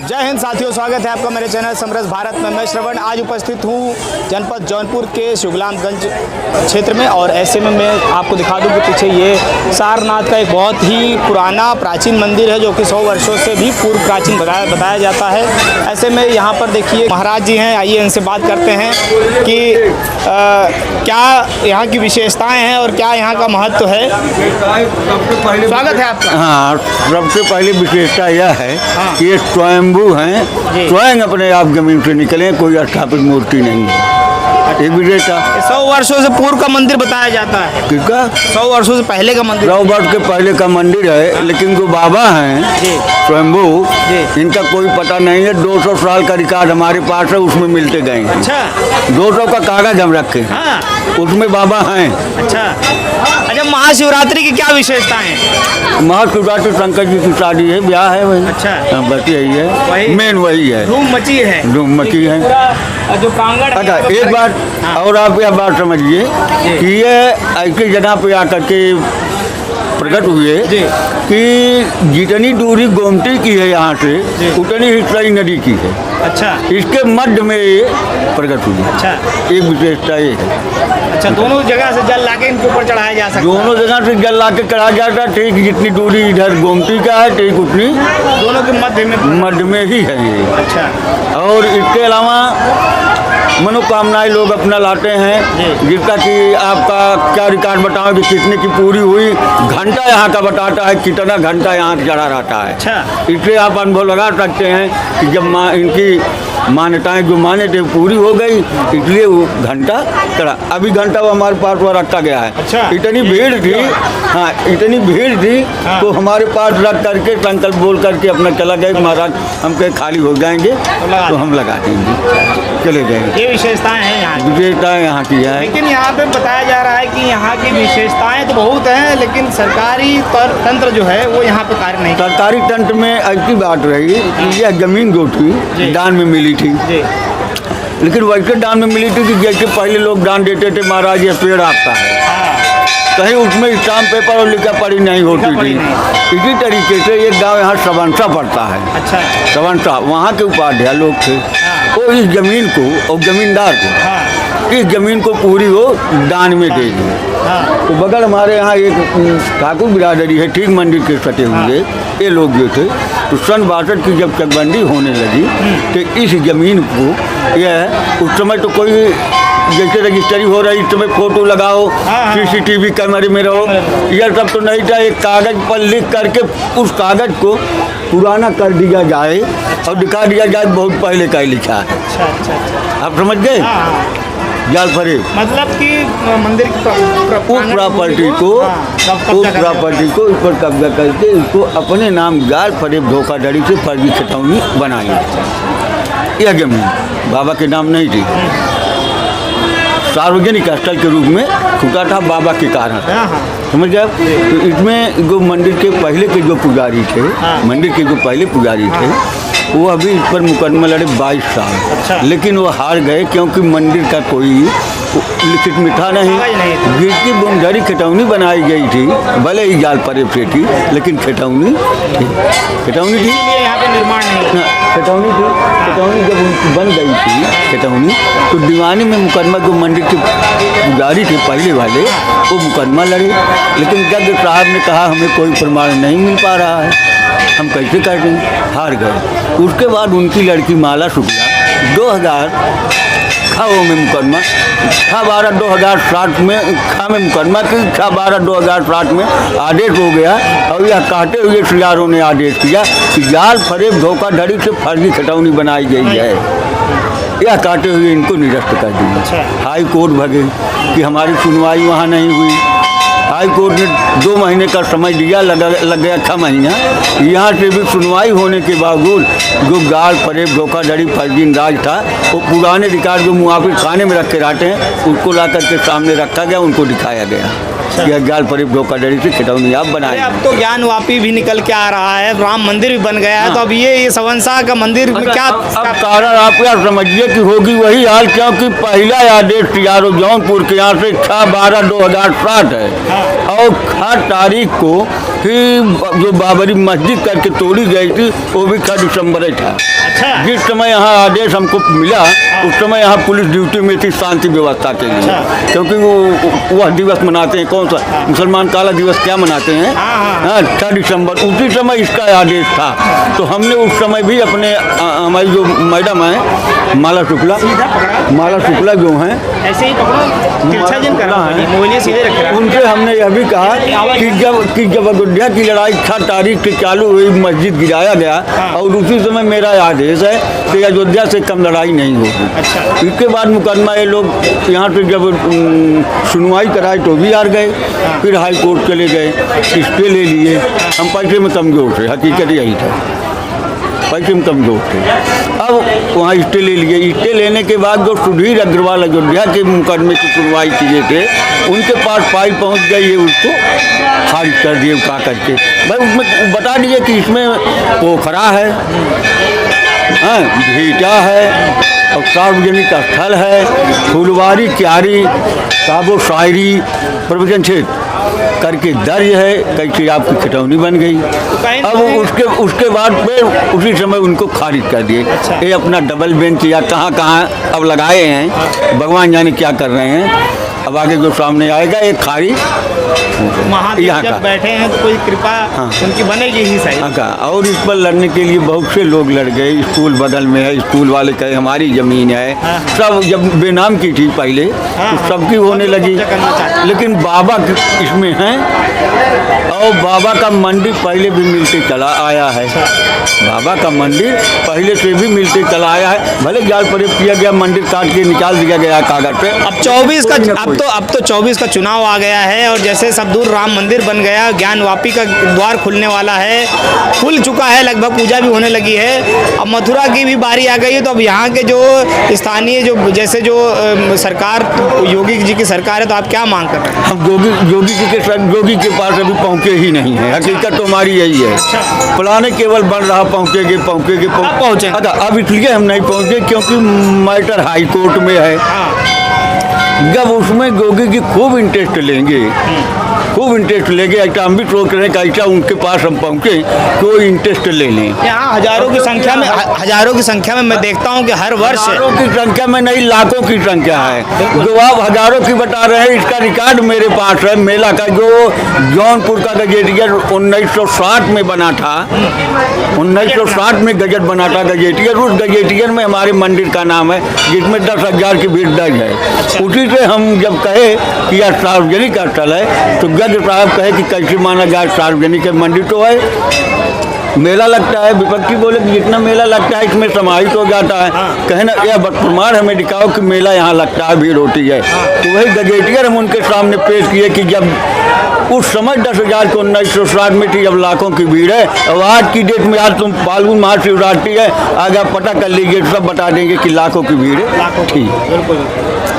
जय हिंद साथियों, स्वागत है आपका मेरे चैनल समरस भारत में। मैं श्रवण आज उपस्थित हूँ जनपद जौनपुर के शुगलामगंज क्षेत्र में और ऐसे में मैं आपको दिखा दूँ कि पीछे ये सारनाथ का एक बहुत ही पुराना प्राचीन मंदिर है जो कि 100 वर्षों से भी पूर्व प्राचीन बताया जाता है। ऐसे में यहाँ पर देखिए महाराज जी हैं, आइए इनसे बात करते हैं कि क्या यहाँ की विशेषताएँ हैं और क्या यहाँ का महत्व है। स्वागत है आपका। हाँ, सबसे पहली विशेषता यह है कि ये स्वयंभू हैं, स्वयं अपने आप जमीन से निकले, कोई स्थापित मूर्ति नहीं है। एक विशेषता 100 वर्षों से पूर्व का मंदिर बताया जाता है। किसका? 100 वर्षों से पहले का मंदिर। 100 वर्ष के पहले का मंदिर है, लेकिन जो बाबा हैं स्वयंभू, इनका कोई पता नहीं है। 200 साल का रिकॉर्ड हमारे पास है, उसमें मिलते गए हैं। अच्छा, 200 का कागज हम रखे हैं। हाँ। उसमें बाबा हैं। अच्छा, महाशिवरात्रि की क्या विशेषताएं हैं? महाशिवरात्रि शंकर जी की शादी है, ब्याह है वही। अच्छा, बस यही है, मेन वही है। धूम मची है, धूम मची है। जो प्रांगण है। अच्छा, एक बात और आप यह बात समझिए कि ये ऐसी जगह पे आकर के प्रकट हुए कि जितनी दूरी गोमती की है यहाँ से, उतनी ही सई नदी की है। अच्छा, इसके मध्य में ये प्रकट हुई। अच्छा, एक विशेषता ये है। अच्छा, दोनों जगह से जल लाके इनके ऊपर चढ़ाया जा सकता है। दोनों जगह से जल लाके चढ़ाया जाता है। ठीक जितनी दूरी इधर गोमती का है, ठीक उतनी दोनों के मध्य में ही है ये। अच्छा, और इसके अलावा मनोकामनाएं लोग अपना लाते हैं, जिसका कि आपका क्या रिकॉर्ड बताओ कि कितने की पूरी हुई। घंटा यहाँ का बताता है कितना घंटा यहाँ चढ़ा रहता है। अच्छा, इसलिए आप अनुभव लगा सकते हैं कि जब इनकी मान्यताएं जो माने थे पूरी हो गई, इसलिए वो घंटा चढ़ा। अभी घंटा वो हमारे पास वो रखा गया है। अच्छा, इतनी भीड़ थी, हाँ इतनी भीड़ थी, तो हमारे पास रख करके संकल्प बोल करके अपना चला गए। महाराज हम कहीं खाली हो जाएंगे तो हम लगा देंगे, चले जाएंगे। ये विशेषताएं हैं यहाँ की। विशेषताएं यहाँ की है। लेकिन यहाँ पे बताया जा रहा है कि यहाँ की विशेषताएं तो बहुत हैं, लेकिन सरकारी तंत्र जो है वो यहाँ पे कार्य नहीं। सरकारी तंत्र में ऐसी बात रही कि यह जमीन जो थी दान में मिली थी, लेकिन वैसे दान में मिली थी कि जैसे पहले लोग दान देते थे, महाराज ये पेड़ आपका है, कहीं उसमें स्टाम्प पेपर और लिखा पढ़ी नहीं होती थी। इसी तरीके से एक गांव यहाँ सवंसा पड़ता है। अच्छा, सवंसा, वहाँ के उपाध्याय लोग थे। वो इस जमीन को और जमींदार को इस जमीन को पूरी वो दान में दे दी। तो बगल हमारे यहाँ एक ठाकुर बिरादरी है, ठीक मंदिर के सटे हुए, ये लोग जो थे, तो सन 62 की जब चकबंदी होने लगी तो इस जमीन को यह उस समय तो कोई जैसे रजिस्ट्री हो रही, इस समय फोटो लगाओ, CCTV कैमरे में रहो, यह सब तो नहीं था। एक कागज पर लिख करके उस कागज को पुराना कर दिया जाए और दिखा दिया जाए बहुत पहले का ही लिखा है। अच्छा, आप समझ गए? जाल फरेब मतलब कि मंदिर की उस प्रॉपर्टी को इस पर कब्जा करके इसको अपने नाम जाल फरेब धोखाधड़ी से फर्जी खतौनी बनाई। यह जमीन बाबा के नाम नहीं थी, सार्वजनिक स्थल के रूप में छूटा था बाबा के कारण। समझ गए? तो इसमें जो मंदिर के पहले के जो पुजारी थे, मंदिर के जो पहले पुजारी थे, वो अभी इस पर मुकदमा लड़े 22 साल। अच्छा। लेकिन वो हार गए क्योंकि मंदिर का कोई लिखित मिठा नहीं। जिसकी बुमझड़ी खिटौनी बनाई गई थी, भले ही जाल फरेब से थी, लेकिन खिटौनी थी। यहाँ पे निर्माण नहीं। खिटौनी थी। खिटौनी जब उनकी बन गई थी खिटौनी, तो दीवानी में मुकदमा जो मंदिर के पुजारी थे पहले वाले, वो मुकदमा लड़े। लेकिन जज साहब ने कहा हमें कोई प्रमाण नहीं मिल पा रहा है, हम कैसे कर देंगे, हार गए। उसके बाद उनकी लड़की माला शुक्ला 2000 खाओ में मुकदमा 6/12/2007 में खा में मुकदमा की 6/12/2007 में आदेश हो गया। और यह कहते हुए सियारों ने आदेश किया कि जाल फरेब धोखाधड़ी से फर्जी खिटौनी बनाई गई है। यह कहते हुए इनको निरस्त कर दिया। हाई कोर्ट भगे कि हमारी सुनवाई वहाँ नहीं हुई। हाई कोर्ट ने 2 महीने का समय दिया, लग गया 6 महीना। यहाँ से भी सुनवाई होने के बावजूद जो गाल फरेब धोखाधड़ी फर्जी अंदाज था, वो पुराने रिकॉर्ड जो मुआफिर खाने में रखे रहते हैं, उसको ला करके सामने रखा गया, उनको दिखाया गया। कि अज्ञान परिप धोखाधड़ी से खिलौनी आप अरे बनाए। अब तो ज्ञानवापी भी निकल के आ रहा है, राम मंदिर भी बन गया है, तो अब ये सवंसा का मंदिर में क्या अब कारण आप यार समझिए कि होगी वही हाल, क्योंकि पहला आदेश TRO जौनपुर के यहाँ से 6/12/2007 है और 8 तारीख को ही जो बाबरी मस्जिद करके तोड़ी गई थी वो भी 6 दिसंबर था। अच्छा। जिस समय यहाँ आदेश हमको मिला उस समय यहाँ पुलिस ड्यूटी में थी शांति व्यवस्था के लिए, क्योंकि वो वह दिवस मनाते हैं, कौन सा मुसलमान काला दिवस क्या मनाते हैं, हाँ 6 दिसंबर, उसी समय इसका आदेश था। तो हमने उस समय भी अपने हमारी जो मैडम है माला शुक्ला जो हैं, ऐसे ही पकड़ो, तिरछा जिन कर रहा है, मोहल्ले सीधे रख रहा है। उनसे हमने यह भी कहा कि जब अयोध्या की लड़ाई 6 तारीख से चालू हुई, मस्जिद गिराया गया और उसी समय मेरा आदेश है कि अयोध्या से कम लड़ाई नहीं होगी। अच्छा। इसके बाद मुकदमा ये लोग यहाँ से जब सुनवाई कराई तो भी हार गए, फिर हाई कोर्ट चले गए, स्टे ले लिए। हम पैसे में कमजोर थे, हकीकत यही था, पैसे में कमजोर थे। अब वहाँ स्टे ले लिए, स्टे लेने के बाद जो सुधीर अग्रवाल अयोध्या के मुकदमे की सुनवाई किए थे उनके पास फाइल पहुँच गई है, उसको खारिज कर दिए उठा करके। भाई उसमें बता दीजिए कि इसमें पोखरा है, हाँ भीटा है और सार्वजनिक स्थल है, फुलवारी क्यारी, साबो शायरी, प्रवचन क्षेत्र करके दर्ज है, कैसे आपकी खिलौनी बन गई। अब उसके बाद फिर उसी समय उनको खारिज कर दिए। ये अपना डबल बेंच या कहाँ अब लगाए हैं, भगवान जाने क्या कर रहे हैं। अब आगे जो सामने आएगा एक खारिज महादेव जब बैठे हैं तो कोई कृपा उनकी बनेगी ही सही। और इस पर लड़ने के लिए बहुत से लोग लड़ गए। स्कूल बगल में है, स्कूल वाले कहे हमारी जमीन है, सब जब बेनाम की थी पहले तो सबकी होने लगी, लेकिन बाबा इसमें है और बाबा का मंदिर पहले भी मिलते चला आया है। बाबा का मंदिर पहले से भी मिलते चला आया है, भले जाल प्रयोग किया गया, मंदिर काट के निकाल दिया गया कागज पे। अब 24 का चुनाव आ गया है और जैसे सब दूर राम मंदिर बन गया, ज्ञानवापी का द्वार खुलने वाला है, खुल चुका है, लगभग पूजा भी होने लगी है। अब मथुरा की भी बारी आ गई है, तो अब यहाँ के जो स्थानीय जो जैसे जो सरकार योगी जी की सरकार है, तो आप क्या मांग कर रहे हैं? हम योगी के पास अभी पहुँचे ही नहीं है, हकीकत तो हमारी यही है। प्लान केवल बन रहा, पहुँचेंगे पहुँचे। अब इसलिए हम नहीं पहुँचे क्योंकि मैटर हाई कोर्ट में है। जब उसमें योगी की खूब इंटरेस्ट लेंगे, ऐसा हम भी सोच रहे हैं कि ऐसा उनके पास हम पहुँचे तो वो इंटरेस्ट ले लें। यहाँ हजारों की संख्या में मैं देखता हूँ कि हर वर्ष हजारों की संख्या में नहीं, लाखों की संख्या है। जो आप हजारों की बता रहे हैं, इसका रिकॉर्ड मेरे पास है। मेला का जो जौनपुर का गजेटियर 1960 में बना था, 1960 में गजट बना था गजेटियर। उस गजेटियर में हमारे मंदिर का नाम है, जिसमें 10,000 की भीड़ दर्ज है। उसी से हम जब कहे कि यह सार्वजनिक स्थल है तो जज साहब कहे कि कैसे माना जाए, सार्वजनिक मंदिर तो है, मेला लगता है। विपक्षी बोले कि जितना मेला लगता है इसमें समाहित हो जाता है। कहे ना यह प्रमाण हमें दिखाओ कि मेला यहाँ लगता है, भीड़ होती है। तो वही गजेटियर हम उनके सामने पेश किए कि जब उस समय 10,000 को 1960 में थी, अब लाखों की भीड़ है। और आज की डेट में, आज तुम फाल्गुन महाशिवरात्रि है, आगे आप पता कर लीजिए, सब बता देंगे कि लाखों की भीड़ है। ठीक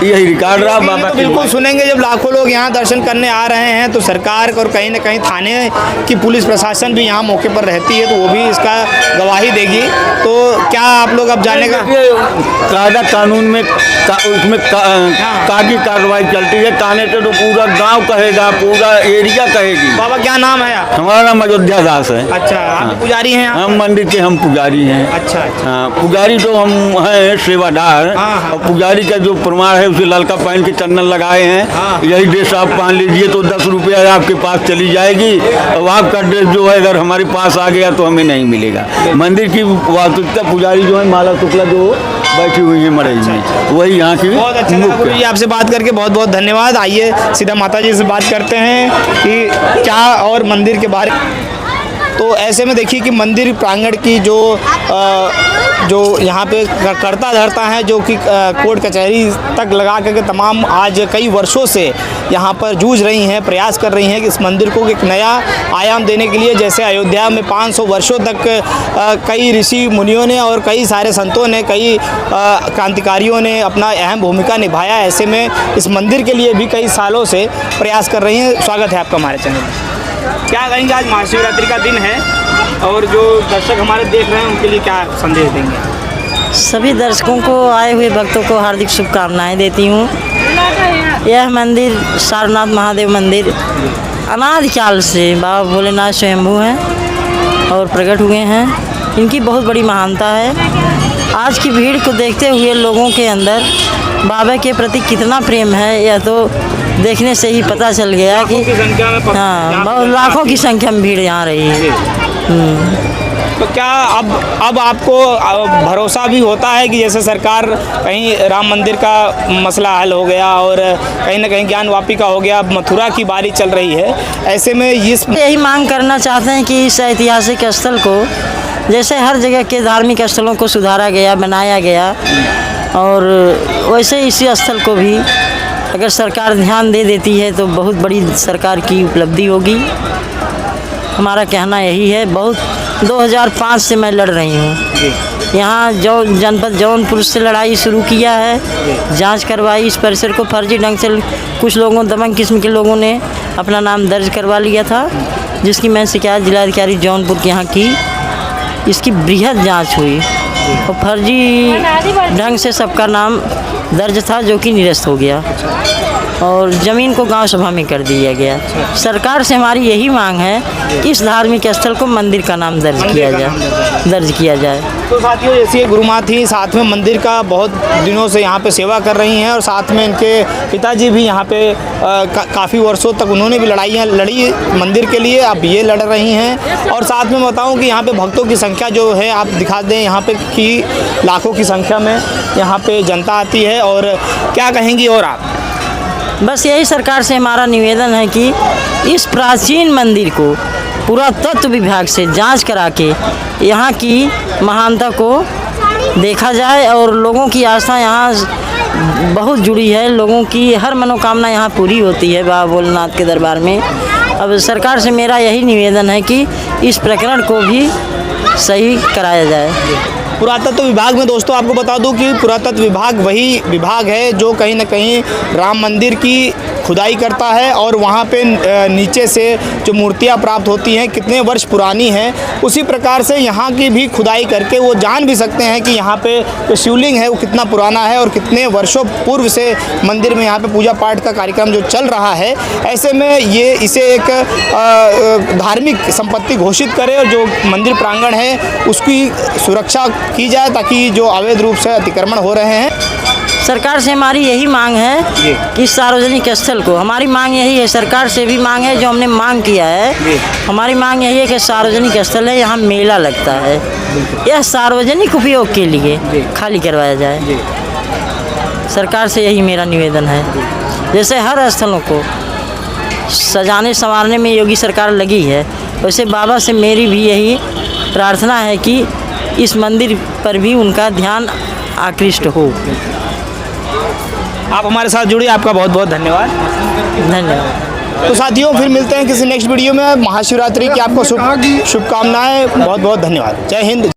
यही रिकॉर्ड रहा बाबा। तो बिल्कुल सुनेंगे, जब लाखों लोग यहाँ दर्शन करने आ रहे हैं तो सरकार और कहीं ना कहीं थाने की पुलिस प्रशासन भी यहाँ मौके पर रहती है, तो वो भी इसका गवाही देगी। तो क्या आप लोग अब जाने का कायदा कानून में उसमें कागजी कार्रवाई चलती है। थाने से तो पूरा गांव कहेगा, पूरा एरिया कहेगी। बाबा क्या नाम है आप? हमारा नाम अयोध्या दास है। अच्छा, आप पुजारी हैं? हम मंदिर के हम पुजारी हैं। अच्छा। हाँ, पुजारी तो हम हैं सेवादार। और पुजारी का जो प्रमाण है उसे ललका पहन के चंदन लगाए हैं। यही ड्रेस आप पहन लीजिए तो 10 रुपया आपके पास चली जाएगी। और आपका ड्रेस जो है अगर हमारे पास आ गया तो हमें नहीं मिलेगा। मंदिर की वास्तविकता पुजारी जो है माला शुक्ला जो बैठी हुई है मरई में, वही यहाँ की। बहुत अच्छा लगा गुरु जी आपसे बात करके, बहुत बहुत धन्यवाद। आइए सीधा माता जी से बात करते हैं कि क्या और मंदिर के बारे। तो ऐसे में देखिए कि मंदिर प्रांगण की जो जो यहाँ पे करता धरता है, जो कि कोर्ट कचहरी तक लगा करके तमाम आज कई वर्षों से यहाँ पर जूझ रही हैं, प्रयास कर रही हैं कि इस मंदिर को एक नया आयाम देने के लिए, जैसे अयोध्या में 500 वर्षों तक कई ऋषि मुनियों ने और कई सारे संतों ने, कई क्रांतिकारियों ने अपना अहम भूमिका निभाया, ऐसे में इस मंदिर के लिए भी कई सालों से प्रयास कर रही हैं। स्वागत है आपका हमारे चैनल में। क्या कहेंगे, आज महाशिवरात्रि का दिन है और जो दर्शक हमारे देख रहे हैं उनके लिए क्या संदेश देंगे? सभी दर्शकों को, आए हुए भक्तों को हार्दिक शुभकामनाएं देती हूँ। यह मंदिर सारनाथ महादेव मंदिर अनादिकाल से बाबा भोलेनाथ स्वयंभू हैं और प्रकट हुए हैं। इनकी बहुत बड़ी महानता है। आज की भीड़ को देखते हुए लोगों के अंदर बाबा के प्रति कितना प्रेम है, यह तो देखने से ही पता चल गया कि हाँ, बहुत लाखों की संख्या में भीड़ यहाँ रही है। तो क्या अब आपको भरोसा भी होता है कि जैसे सरकार कहीं राम मंदिर का मसला हल हो गया और कहीं ना कहीं ज्ञान वापी का हो गया, अब मथुरा की बारी चल रही है, ऐसे में यही मांग करना चाहते हैं कि इस ऐतिहासिक स्थल को, जैसे हर जगह के धार्मिक स्थलों को सुधारा गया, बनाया गया, और वैसे इसी स्थल को भी अगर सरकार ध्यान दे देती है तो बहुत बड़ी सरकार की उपलब्धि होगी। हमारा कहना यही है। बहुत 2005 से मैं लड़ रही हूँ यहाँ, जो जनपद जौनपुर से लड़ाई शुरू किया है, जांच करवाई। इस परिसर को फर्जी ढंग से कुछ लोगों, दबंग किस्म के लोगों ने अपना नाम दर्ज करवा लिया था, जिसकी मैं शिकायत जिलाधिकारी जौनपुर के यहाँ की। इसकी बृहद जांच हुई और फर्जी ढंग से सबका नाम दर्ज था, जो कि निरस्त हो गया और ज़मीन को गांव सभा में कर दिया गया। सरकार से हमारी यही मांग है कि इस धार्मिक स्थल को मंदिर का नाम दर्ज किया जाए। तो साथियों, जैसे गुरु माँ थी, साथ में मंदिर का बहुत दिनों से यहाँ पे सेवा कर रही हैं और साथ में इनके पिताजी भी यहाँ पे काफ़ी वर्षों तक उन्होंने भी लड़ाइयाँ लड़ी मंदिर के लिए, अब ये लड़ रही हैं। और साथ में बताऊँ कि यहाँ पे भक्तों की संख्या जो है, आप दिखा दें यहाँ पे कि लाखों की संख्या में यहाँ पे जनता आती है। और क्या कहेंगी और आप? बस यही सरकार से हमारा निवेदन है कि इस प्राचीन मंदिर को पुरातत्व विभाग से जांच करा के यहाँ की महानता को देखा जाए और लोगों की आस्था यहाँ बहुत जुड़ी है। लोगों की हर मनोकामना यहाँ पूरी होती है बाबा भोलेनाथ के दरबार में। अब सरकार से मेरा यही निवेदन है कि इस प्रकरण को भी सही कराया जाए। पुरातत्व विभाग में दोस्तों आपको बता दूं कि पुरातत्व विभाग वही विभाग है जो कहीं ना कहीं राम मंदिर की खुदाई करता है और वहाँ पे नीचे से जो मूर्तियाँ प्राप्त होती हैं कितने वर्ष पुरानी हैं, उसी प्रकार से यहाँ की भी खुदाई करके वो जान भी सकते हैं कि यहाँ पे जो शिवलिंग है वो कितना पुराना है और कितने वर्षों पूर्व से मंदिर में यहाँ पे पूजा पाठ का कार्यक्रम जो चल रहा है। ऐसे में ये इसे एक धार्मिक संपत्ति घोषित करे और जो मंदिर प्रांगण है उसकी सुरक्षा की जाए ताकि जो अवैध रूप से अतिक्रमण हो रहे हैं। सरकार से हमारी यही मांग है कि सार्वजनिक स्थल को, हमारी मांग यही है, सरकार से भी मांग है, जो हमने मांग किया है, हमारी मांग यही है कि सार्वजनिक स्थल है, यहाँ मेला लगता है, यह सार्वजनिक उपयोग के लिए खाली करवाया जाए। सरकार से यही मेरा निवेदन है। जैसे हर स्थलों को सजाने संवारने में योगी सरकार लगी है, वैसे बाबा से मेरी भी यही प्रार्थना है कि इस मंदिर पर भी उनका ध्यान आकृष्ट हो। आप हमारे साथ जुड़िए, आपका बहुत बहुत धन्यवाद। धन्यवाद। तो साथियों, फिर मिलते हैं किसी नेक्स्ट वीडियो में। महाशिवरात्रि की आपको शुभकामनाएं, बहुत बहुत धन्यवाद। जय हिंद।